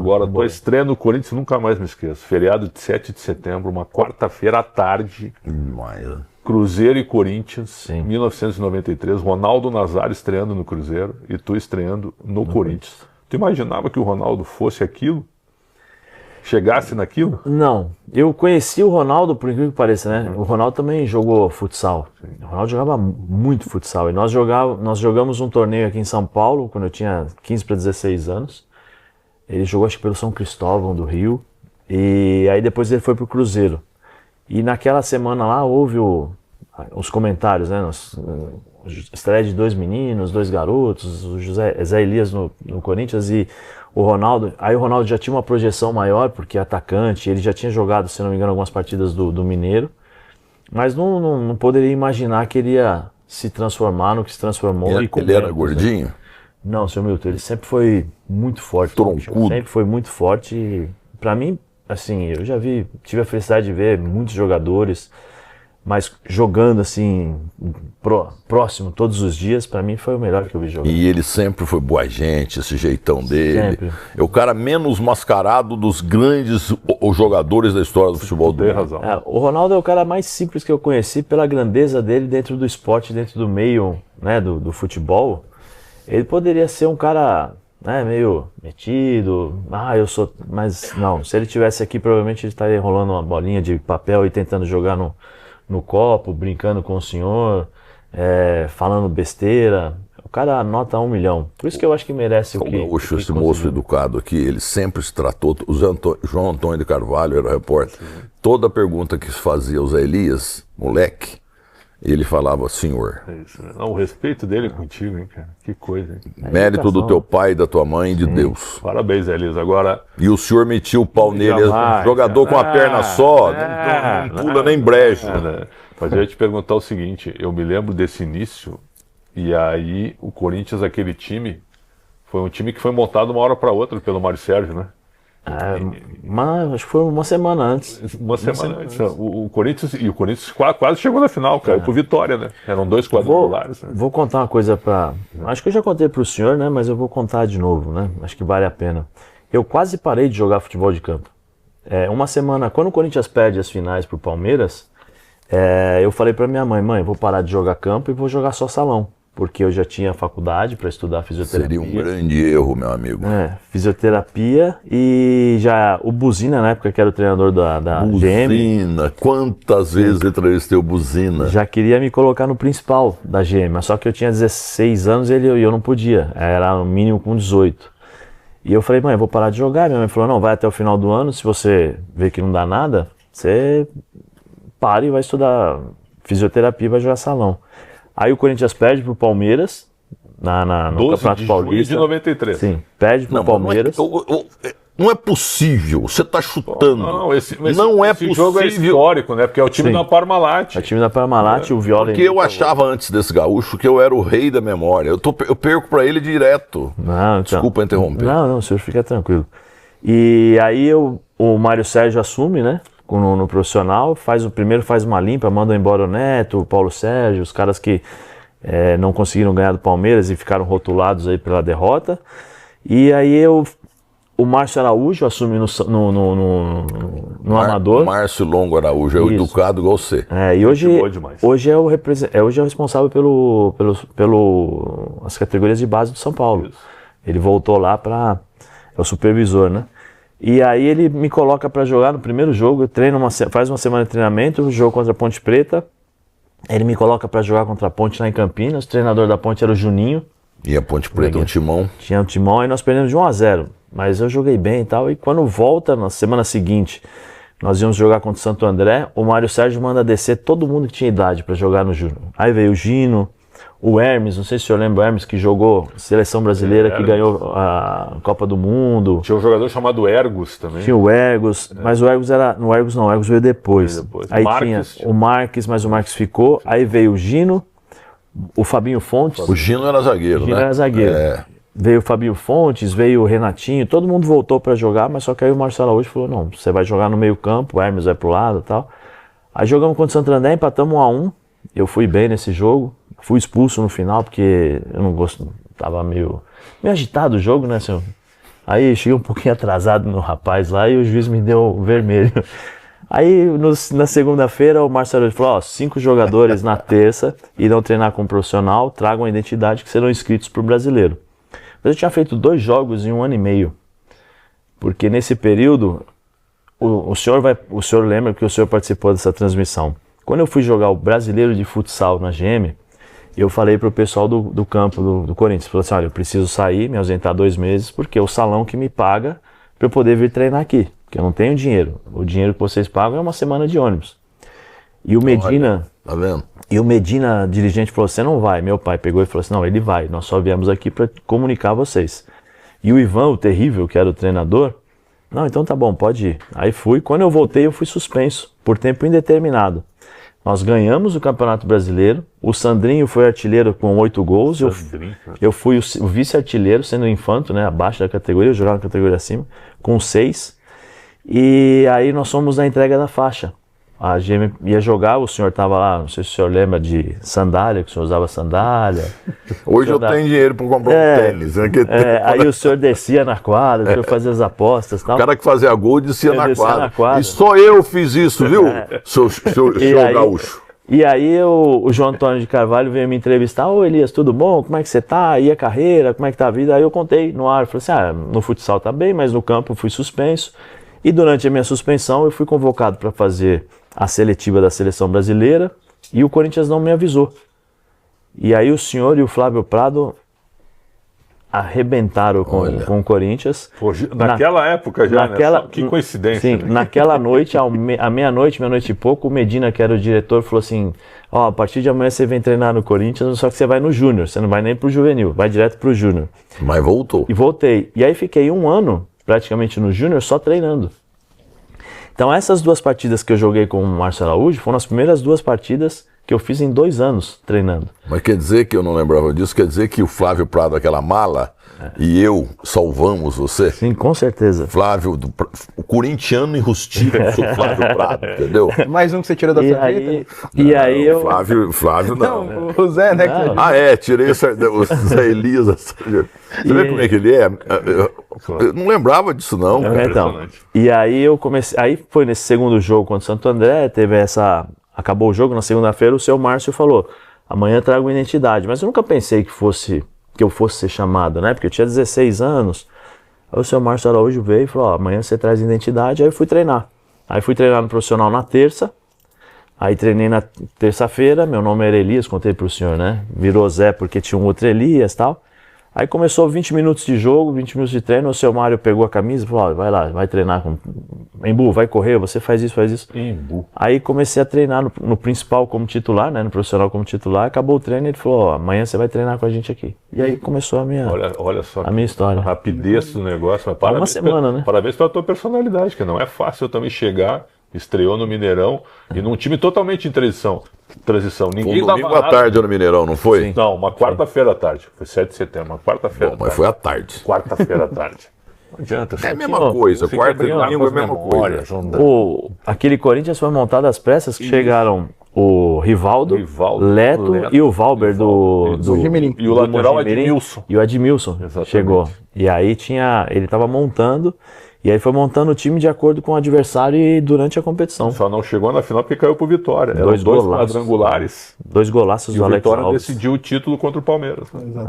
Agora, tua estreia no Corinthians, nunca mais me esqueço. Feriado de 7 de setembro, uma quarta-feira à tarde. Cruzeiro e Corinthians, 1993. Ronaldo Nazário estreando no Cruzeiro e tu estreando no Corinthians. Tu imaginava que o Ronaldo fosse aquilo? Chegasse naquilo? Não. Eu conheci o Ronaldo, por incrível que pareça, né? O Ronaldo também jogou futsal. O Ronaldo jogava muito futsal. E nós jogamos um torneio aqui em São Paulo, quando eu tinha 15 para 16 anos. Ele jogou, acho que pelo São Cristóvão do Rio. E aí depois ele foi pro Cruzeiro. E naquela semana lá houve os comentários, né? Estreia de 2 meninos, 2 garotos, o Zé Elias no Corinthians e o Ronaldo. Aí o Ronaldo já tinha uma projeção maior, porque é atacante, ele já tinha jogado, se não me engano, algumas partidas do Mineiro. Mas não poderia imaginar que ele ia se transformar no que se transformou. Ele era gordinho? Não, seu Milton, ele sempre foi muito forte. Troncudo. Sempre foi muito forte. E, pra mim, assim, eu já tive a felicidade de ver muitos jogadores, mas jogando assim, próximo todos os dias, pra mim foi o melhor que eu vi jogar. E ele sempre foi boa gente, esse jeitão dele. Sempre. É o cara menos mascarado dos grandes jogadores da história do futebol do mundo. Razão. O Ronaldo é o cara mais simples que eu conheci pela grandeza dele dentro do esporte, dentro do meio, né, do futebol. Ele poderia ser um cara, né, meio metido, mas não, se ele tivesse aqui, provavelmente ele estaria enrolando uma bolinha de papel e tentando jogar no copo, brincando com o senhor, falando besteira. O cara anota 1 milhão. Por isso que eu acho que merece o que... Gaúcho, esse moço educado aqui, ele sempre se tratou... O João Antônio de Carvalho era o repórter. Toda pergunta que se fazia ao Zé Elias, moleque, ele falava senhor. É isso, né? Não, o respeito dele contigo, hein, cara? Que coisa, hein? Mérito do teu pai, da tua mãe e de Deus. Parabéns, Elias. Agora... E o senhor metia o pau nele, Jamais, jogador com a perna só, não pula nem brecha. Mas eu ia te perguntar o seguinte, eu me lembro desse início, e aí o Corinthians, aquele time, foi um time que foi montado uma hora para outra pelo Mário Sérgio, né? Mas acho que foi uma semana antes. Uma semana antes. O Corinthians quase chegou na final, cara, por Vitória, né? Eram 2 quadrangulares. Né? Vou contar uma coisa acho que eu já contei pro senhor, né? Mas eu vou contar de novo, né? Acho que vale a pena. Eu quase parei de jogar futebol de campo. Uma semana, quando o Corinthians perde as finais pro Palmeiras, eu falei pra minha mãe, vou parar de jogar campo e vou jogar só salão. Porque eu já tinha faculdade para estudar fisioterapia. Seria um grande erro, meu amigo. Fisioterapia e já o Buzina, na época, que era o treinador da GM. Buzina, quantas vezes eu entrevistei o Buzina? Já queria me colocar no principal da GM, mas só que eu tinha 16 anos e eu não podia, era no mínimo com 18. E eu falei, mãe, eu vou parar de jogar. Minha mãe falou, não, vai até o final do ano, se você ver que não dá nada, você para e vai estudar fisioterapia e vai jogar salão. Aí o Corinthians perde pro Palmeiras no Campeonato Paulista. De 93. Sim, perde pro Palmeiras. Não é possível, você está chutando. Esse possível. Jogo é histórico, né? Porque é o time da Parmalat. É o time da Parmalat, o Viola... Porque eu achava antes desse gaúcho que eu era o rei da memória. Eu perco para ele direto. Não, então, desculpa interromper. Não, o senhor fica tranquilo. E aí o Mário Sérgio assume, né? No profissional, faz uma limpa, manda embora o Neto, o Paulo Sérgio, os caras que não conseguiram ganhar do Palmeiras e ficaram rotulados aí pela derrota. E aí o Márcio Araújo assume no Amador. Márcio Longo Araújo, é o educado igual você. E hoje é o responsável pelas categorias de base do São Paulo. Isso. Ele voltou lá é o supervisor, né? E aí ele me coloca para jogar no primeiro jogo, faz uma semana de treinamento, jogo contra a Ponte Preta. Ele me coloca para jogar contra a Ponte lá em Campinas, o treinador da Ponte era o Juninho. E a Ponte Preta um timão? Tinha um timão e nós perdemos de 1-0, mas eu joguei bem e tal. E quando volta, na semana seguinte, nós íamos jogar contra o Santo André, o Mário Sérgio manda descer todo mundo que tinha idade para jogar no Júnior. Aí veio o Gino, o Hermes, não sei se o senhor lembra, o Hermes que jogou seleção brasileira, que ganhou a Copa do Mundo. Tinha um jogador chamado Ergos também. Tinha o Ergos, mas o Ergos o Ergos veio depois. Aí tinha o Marques, mas o Marques ficou. Aí veio o Gino, o Fabinho Fontes. O Gino era zagueiro, Gino era zagueiro. Veio o Fabinho Fontes, veio o Renatinho, todo mundo voltou para jogar, mas só que aí o Marcelo hoje falou, não, você vai jogar no meio campo, o Hermes vai pro lado e tal. Aí jogamos contra o Santo André, empatamos 1-1, eu fui bem nesse jogo. Fui expulso no final porque eu não gosto, tava meio agitado o jogo, né, senhor? Aí cheguei um pouquinho atrasado no rapaz lá e o juiz me deu vermelho. Aí na segunda-feira o Marcelo falou, 5 jogadores na terça irão treinar com um profissional, tragam a identidade que serão inscritos para o brasileiro. Mas eu tinha feito 2 jogos em 1 ano e meio. Porque nesse período, o senhor lembra que o senhor participou dessa transmissão. Quando eu fui jogar o brasileiro de futsal na GM, eu falei para o pessoal do campo do Corinthians, falei assim, olha, eu preciso sair, me ausentar 2 meses, porque é o salão que me paga para eu poder vir treinar aqui, porque eu não tenho dinheiro. O dinheiro que vocês pagam é uma semana de ônibus. E o Medina, tá vendo? E o Medina, dirigente, falou, você não vai. Meu pai pegou e falou assim, não, ele vai, nós só viemos aqui para comunicar a vocês. E o Ivan, o terrível, que era o treinador, não, então tá bom, pode ir. Aí fui, quando eu voltei eu fui suspenso, por tempo indeterminado. Nós ganhamos o Campeonato Brasileiro, o Sandrinho foi artilheiro com 8 gols, eu fui o vice-artilheiro, sendo infanto, né, abaixo da categoria, eu jogava na categoria acima, com 6, e aí nós fomos na entrega da faixa. A GM ia jogar, o senhor estava lá, não sei se o senhor lembra de sandália, que o senhor usava sandália. Hoje eu tenho dinheiro para comprar um tênis. Né? Aí o senhor descia na quadra, o senhor fazia as apostas e tal. O cara que fazia gol descia na quadra. E só eu fiz isso, viu, seu gaúcho. E aí o João Antônio de Carvalho veio me entrevistar, ô Elias, tudo bom? Como é que você tá? E a carreira? Como é que tá a vida? Aí eu contei no ar, falei assim, no futsal tá bem, mas no campo eu fui suspenso. E durante a minha suspensão eu fui convocado para fazer a seletiva da seleção brasileira e o Corinthians não me avisou. E aí o senhor e o Flávio Prado arrebentaram com o Corinthians. Pô, naquela época já, né? Que coincidência. Sim, né? Naquela noite, à meia-noite e pouco, o Medina, que era o diretor, falou assim, a partir de amanhã você vem treinar no Corinthians, só que você vai no Júnior, você não vai nem pro Juvenil, vai direto pro Júnior. Mas voltou. E voltei. E aí fiquei 1 ano, praticamente no Júnior, só treinando. Então essas 2 partidas que eu joguei com o Márcio Araújo foram as primeiras 2 partidas que eu fiz em 2 anos treinando. Mas quer dizer que eu não lembrava disso? Quer dizer que o Flávio Prado, aquela mala, e eu salvamos você? Sim, com certeza. Flávio, o corintiano enrustido, sou Flávio Prado, entendeu? Mais um que você tirou da sua vida? E aí eu... Flávio não. Não, o Zé, né? Tirei o Zé Elias. Você vê como é que ele é? Eu não lembrava disso, não. Então, e aí eu comecei... Aí foi nesse segundo jogo contra o Santo André, teve essa... Acabou o jogo, na segunda-feira o seu Márcio falou, amanhã trago identidade. Mas eu nunca pensei que eu fosse ser chamado, né? Porque eu tinha 16 anos. Aí o seu Márcio Araújo veio e falou, amanhã você traz identidade. Aí eu fui treinar. Aí fui treinar no profissional na terça. Aí treinei na terça-feira, meu nome era Elias, contei pro senhor, né? Virou Zé porque tinha um outro Elias e tal. Aí começou 20 minutos de jogo, 20 minutos de treino, o seu Mário pegou a camisa e falou, vai lá, vai treinar com Embu, vai correr, você faz isso, faz isso. Embu. Aí comecei a treinar no principal como titular, né, no profissional como titular, acabou o treino e ele falou, amanhã você vai treinar com a gente aqui. E aí começou a minha, olha só a minha história. A rapidez do negócio. Mas parabéns, uma semana, né? Parabéns pela tua personalidade, que não é fácil eu também chegar, estreou no Mineirão e num time totalmente em transição. Ninguém dava domingo à tarde no Mineirão, não foi? Sim. Não, uma quarta-feira à tarde. Foi 7 de setembro, uma quarta-feira. Mas foi à tarde. Quarta-feira à tarde. Não adianta. É a mesma coisa. Quarta e domingo é a mesma coisa. Aquele Corinthians foi montado às pressas que chegaram o Rivaldo, Leto e o Valber do Gimirim. E o lateral Edmilson. E o Edmilson chegou. E aí ele estava montando. E aí foi montando o time de acordo com o adversário e durante a competição. Só não chegou na final porque caiu pro Vitória. Dois quadrangulares. 2 golaços do Alex Alves. E o Vitória decidiu o título contra o Palmeiras. Né?